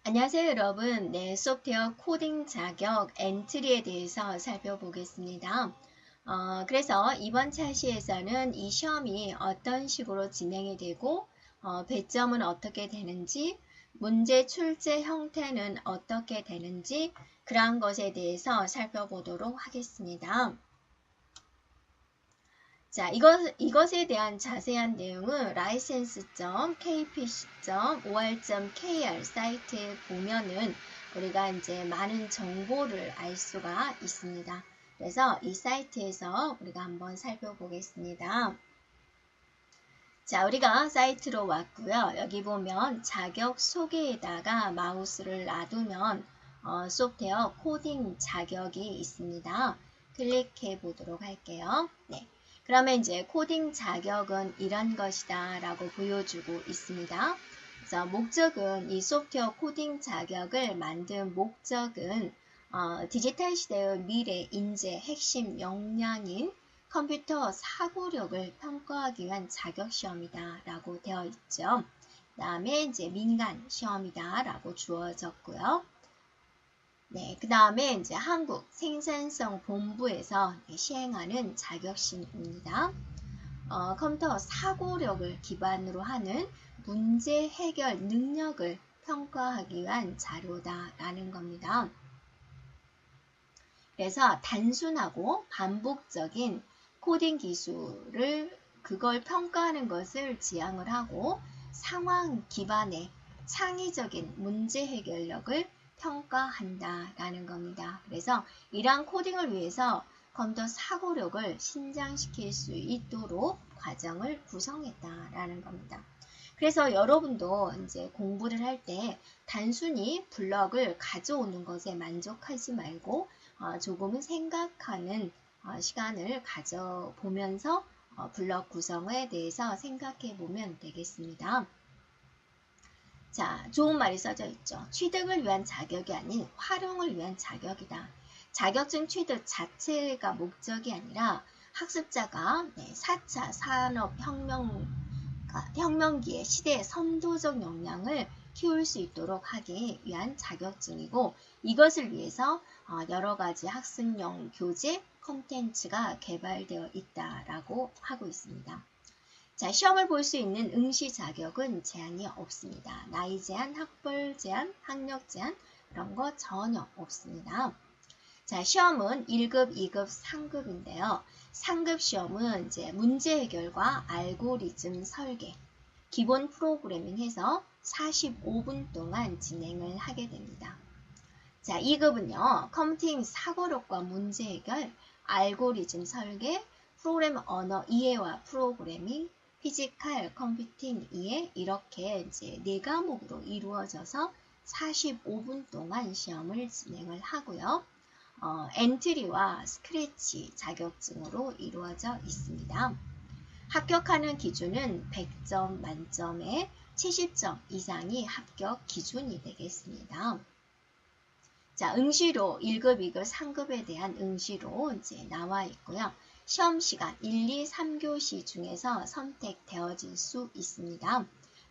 안녕하세요 여러분. 네, 소프트웨어 코딩 자격 엔트리에 대해서 살펴보겠습니다. 그래서 이번 차시에서는 이 시험이 어떤 식으로 진행이 되고 배점은 어떻게 되는지, 문제 출제 형태는 어떻게 되는지 그러한 것에 대해서 살펴보도록 하겠습니다. 자, 이것에 대한 자세한 내용은 license.kpc.or.kr 사이트에 보면은 우리가 이제 많은 정보를 알 수가 있습니다. 그래서 이 사이트에서 우리가 한번 살펴보겠습니다. 자, 우리가 사이트로 왔고요. 여기 보면 자격 소개에다가 마우스를 놔두면 소프트웨어 코딩 자격이 있습니다. 클릭해 보도록 할게요. 네. 그러면 이제 코딩 자격은 이런 것이다 라고 보여주고 있습니다. 그래서 목적은 이 소프트웨어 코딩 자격을 만든 목적은 디지털 시대의 미래 인재 핵심 역량인 컴퓨터 사고력을 평가하기 위한 자격시험이다 라고 되어 있죠. 그 다음에 이제 민간 시험이다 라고 주어졌고요. 네, 그 다음에 이제 한국 생산성 본부에서 시행하는 자격시험입니다. 컴퓨터 사고력을 기반으로 하는 문제 해결 능력을 평가하기 위한 자료다라는 겁니다. 그래서 단순하고 반복적인 코딩 기술을 그걸 평가하는 것을 지향을 하고 상황 기반의 창의적인 문제 해결력을 평가한다라는 겁니다. 그래서 이러한 코딩을 위해서 컴퓨터 사고력을 신장시킬 수 있도록 과정을 구성했다라는 겁니다. 그래서 여러분도 이제 공부를 할 때 단순히 블럭을 가져오는 것에 만족하지 말고 조금은 생각하는 시간을 가져보면서 블럭 구성에 대해서 생각해 보면 되겠습니다. 자, 좋은 말이 써져 있죠. 취득을 위한 자격이 아닌 활용을 위한 자격이다. 자격증 취득 자체가 목적이 아니라 학습자가 4차 산업혁명기의 시대의 선도적 역량을 키울 수 있도록 하기 위한 자격증이고 이것을 위해서 여러 가지 학습용 교재 콘텐츠가 개발되어 있다라고 하고 있습니다. 자, 시험을 볼 수 있는 응시 자격은 제한이 없습니다. 나이 제한, 학벌 제한, 학력 제한 그런 거 전혀 없습니다. 자, 시험은 1급, 2급, 3급인데요. 상급 시험은 이제 문제 해결과 알고리즘 설계, 기본 프로그래밍 해서 45분 동안 진행을 하게 됩니다. 자, 2급은요. 컴퓨팅 사고력과 문제 해결, 알고리즘 설계, 프로그램 언어 이해와 프로그래밍, 피지컬 컴퓨팅 이해 이렇게 이제 4과목으로 이루어져서 45분 동안 시험을 진행을 하고요. 엔트리와 스크래치 자격증으로 이루어져 있습니다. 합격하는 기준은 100점 만점에 70점 이상이 합격 기준이 되겠습니다. 자, 응시로 1급, 2급, 3급에 대한 응시로 이제 나와 있고요. 시험 시간 1, 2, 3교시 중에서 선택되어질 수 있습니다.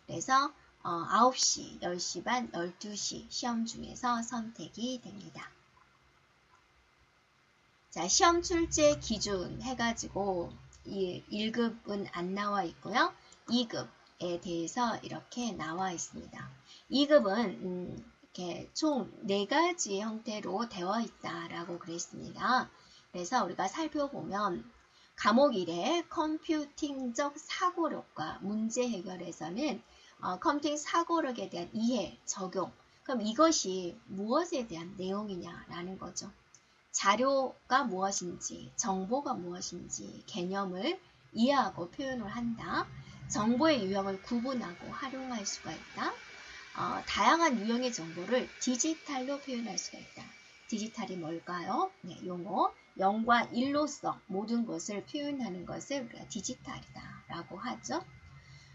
그래서 9시, 10시 반, 12시 시험 중에서 선택이 됩니다. 자, 시험 출제 기준 해가지고 1급은 안 나와 있고요. 2급에 대해서 이렇게 나와 있습니다. 2급은 이렇게 총 4가지 형태로 되어 있다라고 그랬습니다. 그래서 우리가 살펴보면 과목 1의 컴퓨팅적 사고력과 문제 해결에서는 컴퓨팅 사고력에 대한 이해, 적용. 그럼 이것이 무엇에 대한 내용이냐라는 거죠. 자료가 무엇인지, 정보가 무엇인지 개념을 이해하고 표현을 한다. 정보의 유형을 구분하고 활용할 수가 있다. 다양한 유형의 정보를 디지털로 표현할 수가 있다. 디지털이 뭘까요? 네, 용어 0과 1로서 모든 것을 표현하는 것을 우리가 디지털이다 라고 하죠.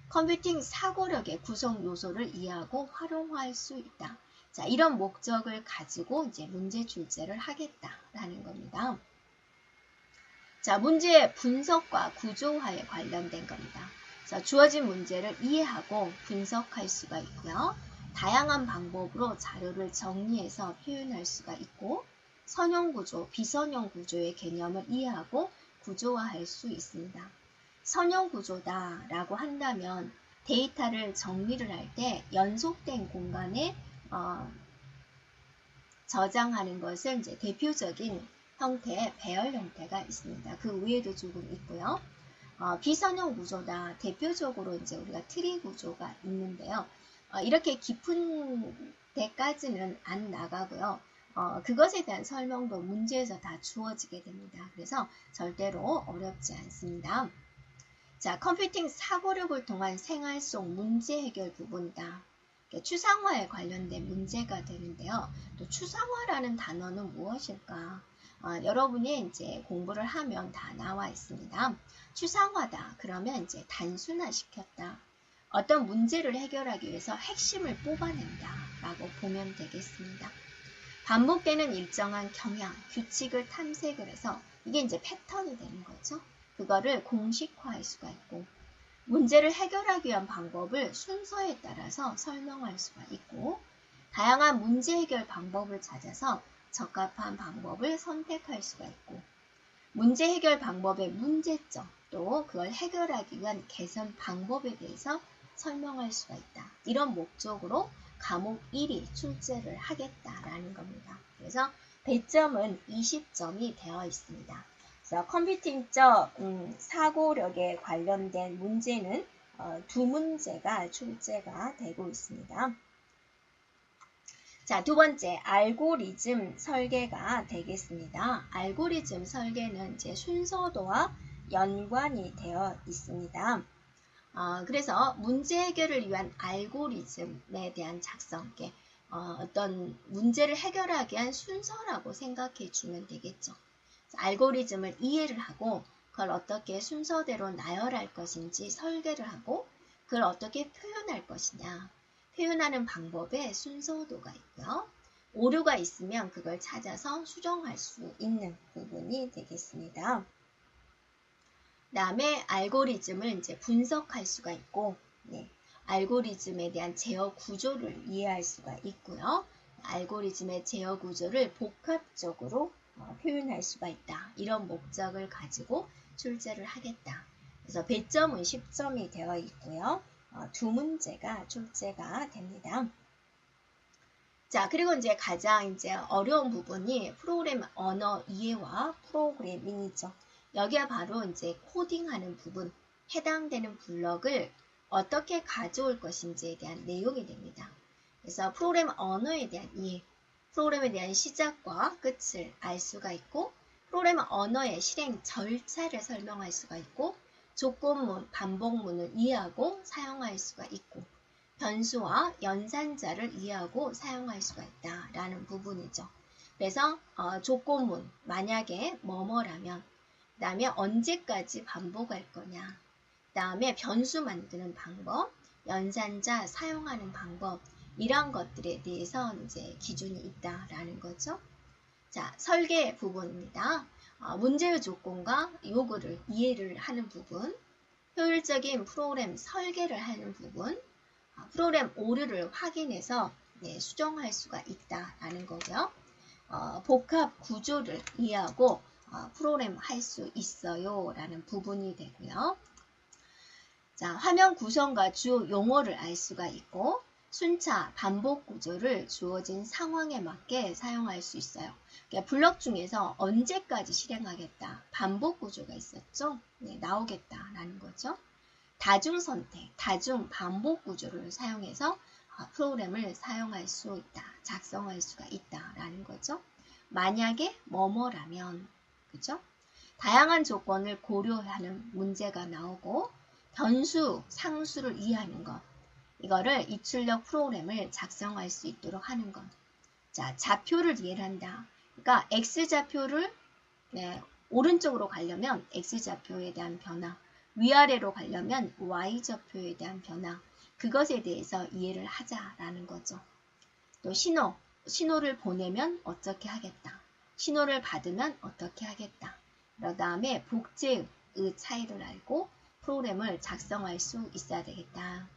컴퓨팅 사고력의 구성 요소를 이해하고 활용할 수 있다. 자, 이런 목적을 가지고 이제 문제 출제를 하겠다라는 겁니다. 자, 문제 분석과 구조화에 관련된 겁니다. 자, 주어진 문제를 이해하고 분석할 수가 있고요. 다양한 방법으로 자료를 정리해서 표현할 수가 있고 선형 구조, 비선형 구조의 개념을 이해하고 구조화할 수 있습니다. 선형 구조다 라고 한다면 데이터를 정리를 할 때 연속된 공간에 저장하는 것은 이제 대표적인 형태의 배열 형태가 있습니다. 그 외에도 조금 있고요. 비선형 구조다. 대표적으로 이제 우리가 트리 구조가 있는데요. 이렇게 깊은 데까지는 안 나가고요. 그것에 대한 설명도 문제에서 다 주어지게 됩니다. 그래서 절대로 어렵지 않습니다. 자, 컴퓨팅 사고력을 통한 생활 속 문제 해결 부분이다. 추상화에 관련된 문제가 되는데요. 또 추상화라는 단어는 무엇일까? 여러분이 이제 공부를 하면 다 나와 있습니다. 추상화다. 그러면 이제 단순화시켰다. 어떤 문제를 해결하기 위해서 핵심을 뽑아낸다. 라고 보면 되겠습니다. 반복되는 일정한 경향, 규칙을 탐색을 해서 이게 이제 패턴이 되는 거죠. 그거를 공식화할 수가 있고 문제를 해결하기 위한 방법을 순서에 따라서 설명할 수가 있고 다양한 문제 해결 방법을 찾아서 적합한 방법을 선택할 수가 있고 문제 해결 방법의 문제점 또 그걸 해결하기 위한 개선 방법에 대해서 설명할 수가 있다. 이런 목적으로 과목 1이 출제를 하겠다라는 겁니다. 그래서 배점은 20점이 되어 있습니다. 그래서 컴퓨팅적 사고력에 관련된 문제는 두 문제가 출제가 되고 있습니다. 자, 두 번째, 알고리즘 설계가 되겠습니다. 알고리즘 설계는 이제 순서도와 연관이 되어 있습니다. 그래서 문제 해결을 위한 알고리즘에 대한 작성, 어떤 문제를 해결하기 위한 순서라고 생각해 주면 되겠죠. 알고리즘을 이해를 하고 그걸 어떻게 순서대로 나열할 것인지 설계를 하고 그걸 어떻게 표현할 것이냐. 표현하는 방법에 순서도가 있고요. 오류가 있으면 그걸 찾아서 수정할 수 있는 부분이 되겠습니다. 그 다음에 알고리즘을 이제 분석할 수가 있고, 알고리즘에 대한 제어 구조를 이해할 수가 있고요. 알고리즘의 제어 구조를 복합적으로 표현할 수가 있다. 이런 목적을 가지고 출제를 하겠다. 그래서 배점은 10점이 되어 있고요. 두 문제가 출제가 됩니다. 자, 그리고 이제 가장 이제 어려운 부분이 프로그램 언어 이해와 프로그래밍이죠. 여기가 바로 이제 코딩하는 부분, 해당되는 블럭을 어떻게 가져올 것인지에 대한 내용이 됩니다. 그래서 프로그램 언어에 대한 이해, 프로그램에 대한 시작과 끝을 알 수가 있고, 프로그램 언어의 실행 절차를 설명할 수가 있고, 조건문, 반복문을 이해하고 사용할 수가 있고, 변수와 연산자를 이해하고 사용할 수가 있다라는 부분이죠. 그래서 조건문, 만약에 뭐뭐라면, 그 다음에 언제까지 반복할 거냐, 그 다음에 변수 만드는 방법, 연산자 사용하는 방법, 이런 것들에 대해서 이제 기준이 있다라는 거죠. 자, 설계 부분입니다. 문제의 조건과 요구를 이해를 하는 부분, 효율적인 프로그램 설계를 하는 부분, 프로그램 오류를 확인해서 수정할 수가 있다라는 거고요. 복합 구조를 이해하고 프로그램 할 수 있어요 라는 부분이 되고요. 자, 화면 구성과 주요 용어를 알 수가 있고 순차, 반복 구조를 주어진 상황에 맞게 사용할 수 있어요. 그러니까 블럭 중에서 언제까지 실행하겠다, 반복 구조가 있었죠? 나오겠다라는 거죠. 다중 선택, 다중 반복 구조를 사용해서 프로그램을 사용할 수 있다, 작성할 수가 있다라는 거죠. 만약에 뭐뭐라면, 그죠? 다양한 조건을 고려하는 문제가 나오고 변수, 상수를 이해하는 것, 이거를 입출력 프로그램을 작성할 수 있도록 하는 것. 자, 좌표를 이해를 한다. 그러니까 X좌표를 오른쪽으로 가려면 X좌표에 대한 변화, 위아래로 가려면 Y좌표에 대한 변화, 그것에 대해서 이해를 하자라는 거죠. 또 신호를 보내면 어떻게 하겠다. 신호를 받으면 어떻게 하겠다. 그 다음에 복제의 차이를 알고 프로그램을 작성할 수 있어야 되겠다.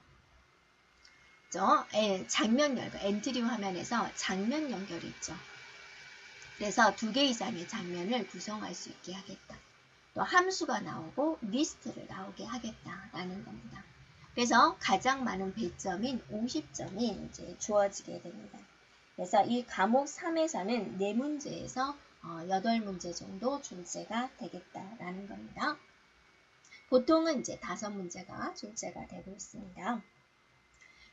있죠. 장면 열거, 엔트리 화면에서 장면 연결이 있죠. 그래서 2개 이상의 장면을 구성할 수 있게 하겠다. 또 함수가 나오고 리스트를 나오게 하겠다라는 겁니다. 그래서 가장 많은 배점인 50점이 이제 주어지게 됩니다. 그래서 이 과목 3에서는 4문제에서 8문제 정도 출제가 되겠다라는 겁니다. 보통은 이제 5문제가 출제가 되고 있습니다.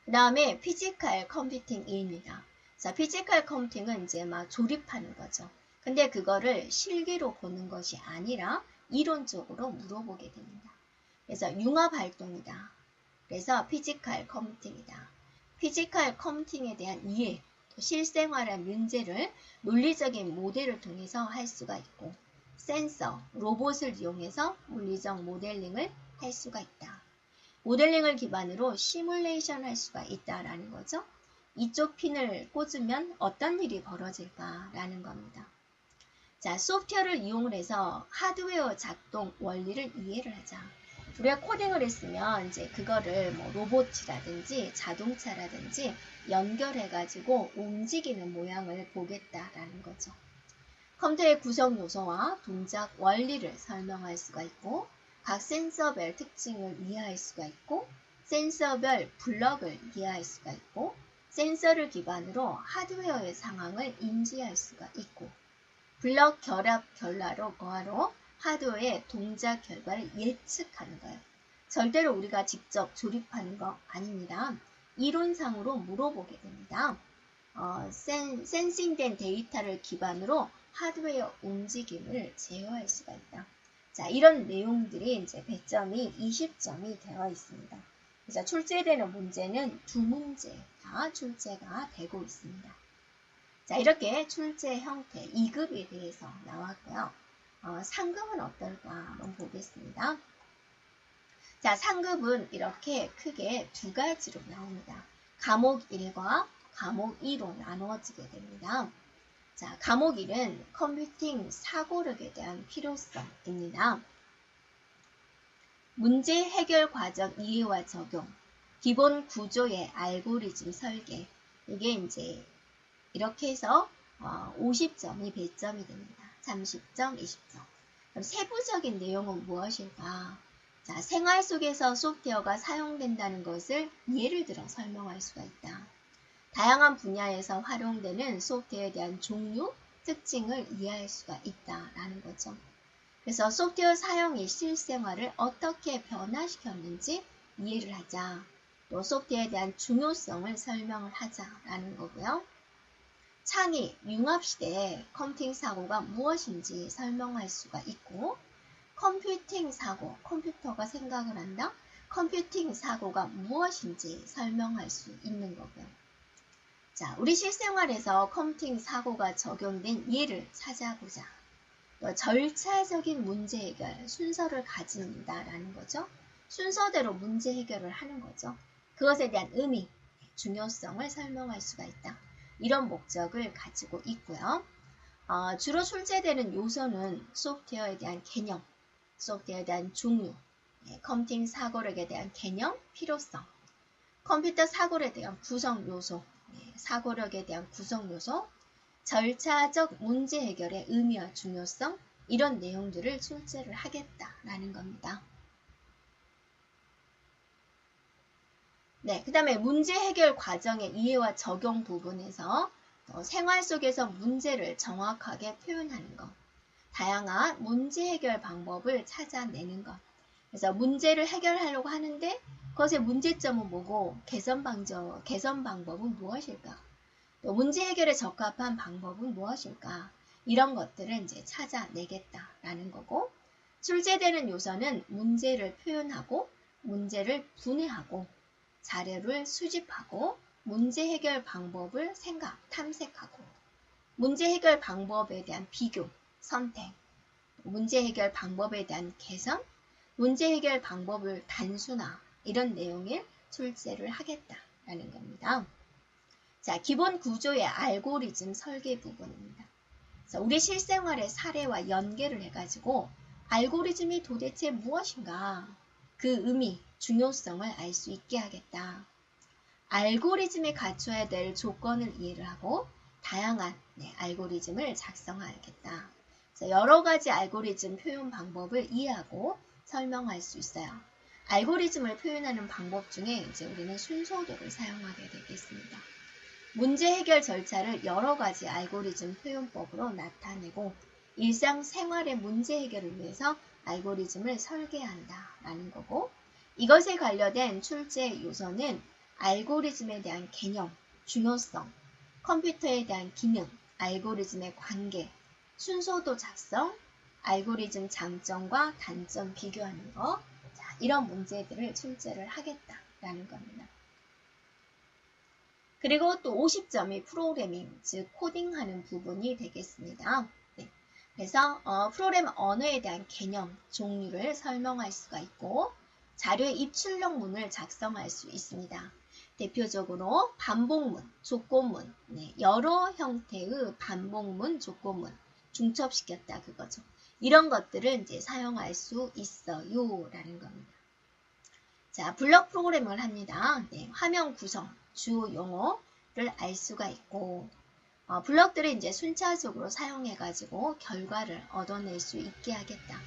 그 다음에 피지컬 컴퓨팅 2입니다. 자, 피지컬 컴퓨팅은 이제 막 조립하는 거죠. 근데 그거를 실기로 보는 것이 아니라 이론적으로 물어보게 됩니다. 그래서 융합 활동이다. 그래서 피지컬 컴퓨팅이다. 피지컬 컴퓨팅에 대한 이해, 또 실생활의 문제를 논리적인 모델을 통해서 할 수가 있고, 센서, 로봇을 이용해서 물리적 모델링을 할 수가 있다. 모델링을 기반으로 시뮬레이션 할 수가 있다라는 거죠. 이쪽 핀을 꽂으면 어떤 일이 벌어질까라는 겁니다. 자, 소프트웨어를 이용을 해서 하드웨어 작동 원리를 이해를 하자. 우리가 코딩을 했으면 이제 그거를 뭐 로봇이라든지 자동차라든지 연결해가지고 움직이는 모양을 보겠다라는 거죠. 컴퓨터의 구성 요소와 동작 원리를 설명할 수가 있고, 각 센서별 특징을 이해할 수가 있고, 센서별 블럭을 이해할 수가 있고, 센서를 기반으로 하드웨어의 상황을 인지할 수가 있고, 블럭 결합 결과로 하드웨어의 동작 결과를 예측하는 거예요. 절대로 우리가 직접 조립하는 거 아닙니다. 이론상으로 물어보게 됩니다. 센싱된 데이터를 기반으로 하드웨어 움직임을 제어할 수가 있다. 자, 이런 내용들이 이제 배점이 20점이 되어 있습니다. 그래서 출제되는 문제는 2문제가 출제가 되고 있습니다. 자, 이렇게 출제 형태 2급에 대해서 나왔고요. 상급은 어떨까 한번 보겠습니다. 자, 상급은 이렇게 크게 2가지로 나옵니다. 과목 1과 과목 2로 나누어지게 됩니다. 자, 과목 1은 컴퓨팅 사고력에 대한 필요성입니다. 문제 해결 과정 이해와 적용, 기본 구조의 알고리즘 설계, 이게 이제 이렇게 해서 50점이 배점이 됩니다. 30점, 20점. 그럼 세부적인 내용은 무엇일까? 자, 생활 속에서 소프트웨어가 사용된다는 것을 예를 들어 설명할 수가 있다. 다양한 분야에서 활용되는 소프트웨어에 대한 종류, 특징을 이해할 수가 있다라는 거죠. 그래서 소프트웨어 사용이 실생활을 어떻게 변화시켰는지 이해를 하자. 또 소프트웨어에 대한 중요성을 설명을 하자라는 거고요. 창의, 융합시대의 컴퓨팅 사고가 무엇인지 설명할 수가 있고, 컴퓨팅 사고, 컴퓨터가 생각을 한다. 컴퓨팅 사고가 무엇인지 설명할 수 있는 거고요. 자, 우리 실생활에서 컴퓨팅 사고가 적용된 예를 찾아보자. 또 절차적인 문제 해결 순서를 가진다라는 거죠. 순서대로 문제 해결을 하는 거죠. 그것에 대한 의미, 중요성을 설명할 수가 있다. 이런 목적을 가지고 있고요. 주로 출제되는 요소는 소프트웨어에 대한 개념, 소프트웨어에 대한 종류, 컴퓨팅 사고력에 대한 개념, 필요성, 컴퓨터 사고력에 대한 구성 요소, 사고력에 대한 구성 요소, 절차적 문제 해결의 의미와 중요성, 이런 내용들을 출제를 하겠다라는 겁니다. 네, 그 다음에 문제 해결 과정의 이해와 적용 부분에서 생활 속에서 문제를 정확하게 표현하는 것, 다양한 문제 해결 방법을 찾아내는 것. 그래서 문제를 해결하려고 하는데 그것의 문제점은 뭐고 개선 방법은 무엇일까? 또 문제 해결에 적합한 방법은 무엇일까? 이런 것들을 이제 찾아내겠다라는 거고, 출제되는 요소는 문제를 표현하고 문제를 분해하고 자료를 수집하고 문제 해결 방법을 탐색하고 문제 해결 방법에 대한 비교, 선택, 문제 해결 방법에 대한 개선, 문제 해결 방법을 단순화, 이런 내용을 출제를 하겠다라는 겁니다. 자, 기본 구조의 알고리즘 설계 부분입니다. 그래서 우리 실생활의 사례와 연계를 해가지고 알고리즘이 도대체 무엇인가, 그 의미, 중요성을 알 수 있게 하겠다. 알고리즘에 갖춰야 될 조건을 이해를 하고 다양한 알고리즘을 작성하겠다. 그래서 여러 가지 알고리즘 표현 방법을 이해하고 설명할 수 있어요. 알고리즘을 표현하는 방법 중에 이제 우리는 순서도를 사용하게 되겠습니다. 문제 해결 절차를 여러 가지 알고리즘 표현법으로 나타내고 일상생활의 문제 해결을 위해서 알고리즘을 설계한다라는 거고, 이것에 관련된 출제 요소는 알고리즘에 대한 개념, 중요성, 컴퓨터에 대한 기능, 알고리즘의 관계, 순서도 작성, 알고리즘 장점과 단점 비교하는 거, 자, 이런 문제들을 출제를 하겠다라는 겁니다. 그리고 또 50점이 프로그래밍, 즉 코딩하는 부분이 되겠습니다. 네. 그래서 프로그램 언어에 대한 개념, 종류를 설명할 수가 있고 자료의 입출력문을 작성할 수 있습니다. 대표적으로 반복문, 조건문, 여러 형태의 반복문, 조건문, 중첩시켰다 그거죠. 이런 것들을 이제 사용할 수 있어요 라는 겁니다. 자, 블록 프로그래밍을 합니다. 화면 구성, 주요 용어를 알 수가 있고 블록들을 이제 순차적으로 사용해가지고 결과를 얻어낼 수 있게 하겠다.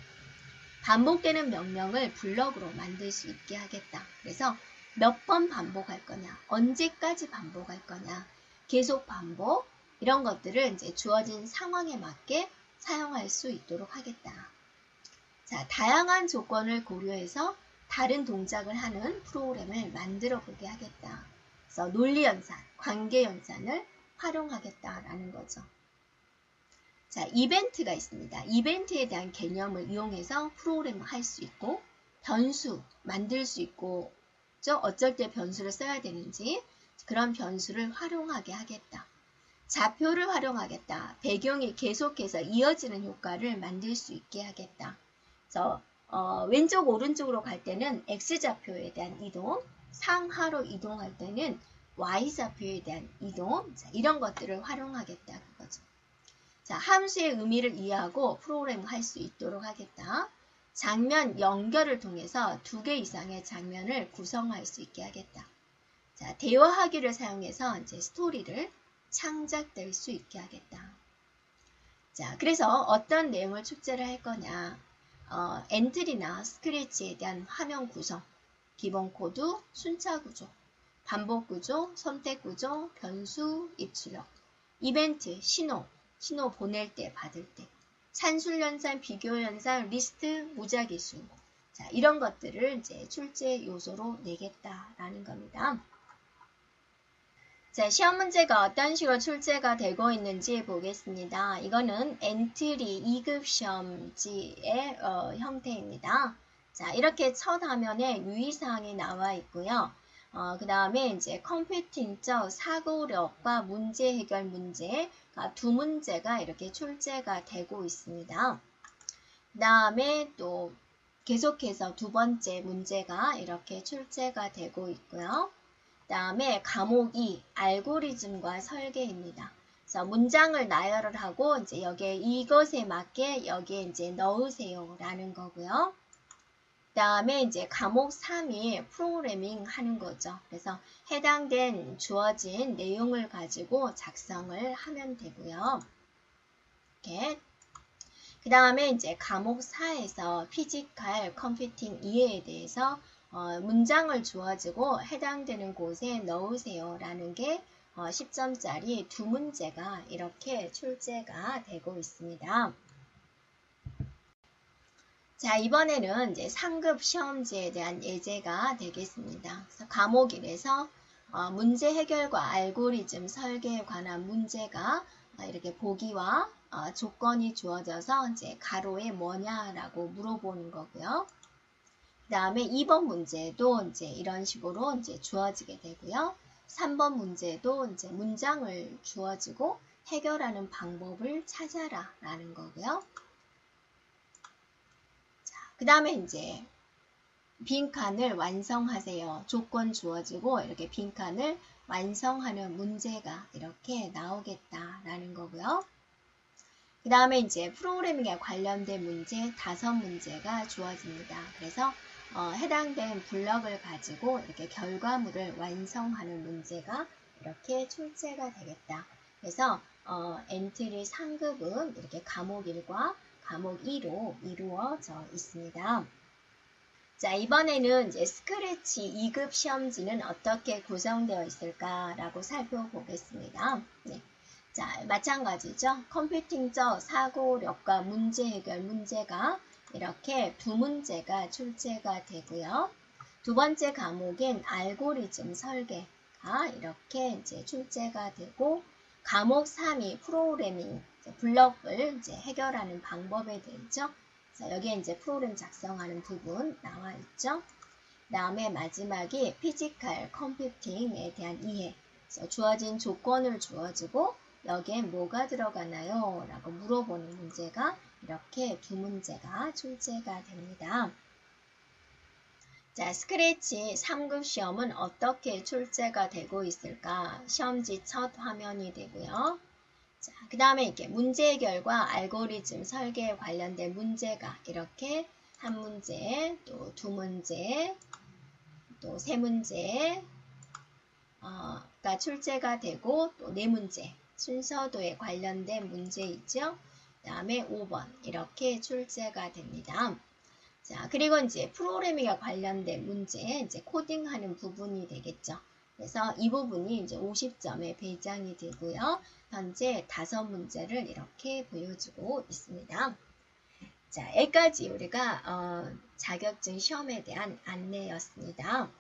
반복되는 명령을 블록으로 만들 수 있게 하겠다. 그래서 몇 번 반복할 거냐, 언제까지 반복할 거냐, 계속 반복, 이런 것들을 이제 주어진 상황에 맞게 사용할 수 있도록 하겠다. 자, 다양한 조건을 고려해서 다른 동작을 하는 프로그램을 만들어 보게 하겠다. 그래서 논리연산, 관계연산을 활용하겠다라는 거죠. 자, 이벤트가 있습니다. 이벤트에 대한 개념을 이용해서 프로그램을 할 수 있고 변수 만들 수 있고 어쩔 때 변수를 써야 되는지 그런 변수를 활용하게 하겠다. 좌표를 활용하겠다. 배경이 계속해서 이어지는 효과를 만들 수 있게 하겠다. 그래서 왼쪽 오른쪽으로 갈 때는 X좌표에 대한 이동, 상하로 이동할 때는 Y좌표에 대한 이동, 자, 이런 것들을 활용하겠다 그거죠. 자, 함수의 의미를 이해하고 프로그램을 할 수 있도록 하겠다. 장면 연결을 통해서 2개 이상의 장면을 구성할 수 있게 하겠다. 자, 대화하기를 사용해서 이제 스토리를 창작될 수 있게 하겠다. 자, 그래서 어떤 내용을 축제를 할 거냐. 엔트리나 스크래치에 대한 화면 구성, 기본 코드, 순차 구조, 반복 구조, 선택 구조, 변수, 입출력, 이벤트, 신호 보낼 때, 받을 때, 산술연산, 비교연산, 리스트, 무작위수. 자, 이런 것들을 이제 출제 요소로 내겠다라는 겁니다. 자, 시험 문제가 어떤 식으로 출제가 되고 있는지 보겠습니다. 이거는 엔트리 2급 시험지의 형태입니다. 자, 이렇게 첫 화면에 유의사항이 나와 있고요. 그 다음에 이제 컴퓨팅적 사고력과 문제 해결 문제가 2문제가 이렇게 출제가 되고 있습니다. 그 다음에 또 계속해서 2번째 문제가 이렇게 출제가 되고 있고요. 그 다음에 과목이 알고리즘과 설계입니다. 그래서 문장을 나열을 하고 이제 여기에 이것에 맞게 여기에 이제 넣으세요 라는 거고요. 그 다음에 이제 과목 3이 프로그래밍 하는 거죠. 그래서 해당된 주어진 내용을 가지고 작성을 하면 되고요. 이렇게. 그 다음에 이제 과목 4에서 피지컬 컴퓨팅 이해에 대해서 문장을 주어지고 해당되는 곳에 넣으세요 라는 게 10점짜리 2문제가 이렇게 출제가 되고 있습니다. 자, 이번에는 이제 상급 시험지에 대한 예제가 되겠습니다. 그래서 과목 1에서 문제 해결과 알고리즘 설계에 관한 문제가 이렇게 보기와 조건이 주어져서 이제 가로에 뭐냐라고 물어보는 거고요. 그 다음에 2번 문제도 이제 이런 식으로 이제 주어지게 되고요. 3번 문제도 이제 문장을 주어지고 해결하는 방법을 찾아라 라는 거고요. 그 다음에 이제 빈칸을 완성하세요. 조건 주어지고 이렇게 빈칸을 완성하는 문제가 이렇게 나오겠다라는 거고요. 그 다음에 이제 프로그래밍에 관련된 문제 5문제가 주어집니다. 그래서 해당된 블럭을 가지고 이렇게 결과물을 완성하는 문제가 이렇게 출제가 되겠다. 그래서 엔트리 상급은 이렇게 과목 1과 과목 2로 이루어져 있습니다. 자, 이번에는 이제 스크래치 2급 시험지는 어떻게 구성되어 있을까라고 살펴보겠습니다. 네. 자, 마찬가지죠. 컴퓨팅적 사고력과 문제 해결 문제가 이렇게 두 문제가 출제가 되고요. 두 번째 과목인 알고리즘 설계가 이렇게 이제 출제가 되고, 과목 3이 프로그래밍 블럭을 이제 해결하는 방법에 대해서 여기에 이제 프로그램 작성하는 부분 나와 있죠. 그 다음에 마지막이 피지컬 컴퓨팅에 대한 이해. 그래서 주어진 조건을 주어지고 여기에 뭐가 들어가나요? 라고 물어보는 문제가 이렇게 두 문제가 출제가 됩니다. 자, 스크래치 3급 시험은 어떻게 출제가 되고 있을까? 시험지 첫 화면이 되고요. 자, 그 다음에 이렇게 문제 해결과 알고리즘 설계에 관련된 문제가 이렇게 한 문제, 또 두 문제, 또 세 문제가 출제가 되고, 또 네 문제, 순서도에 관련된 문제 있죠. 그 다음에 5번 이렇게 출제가 됩니다. 자, 그리고 이제 프로그래밍에 관련된 문제, 이제 코딩하는 부분이 되겠죠. 그래서 이 부분이 이제 50점에 배정이 되고요. 현재 5문제를 이렇게 보여주고 있습니다. 자, 여기까지 우리가 자격증 시험에 대한 안내였습니다.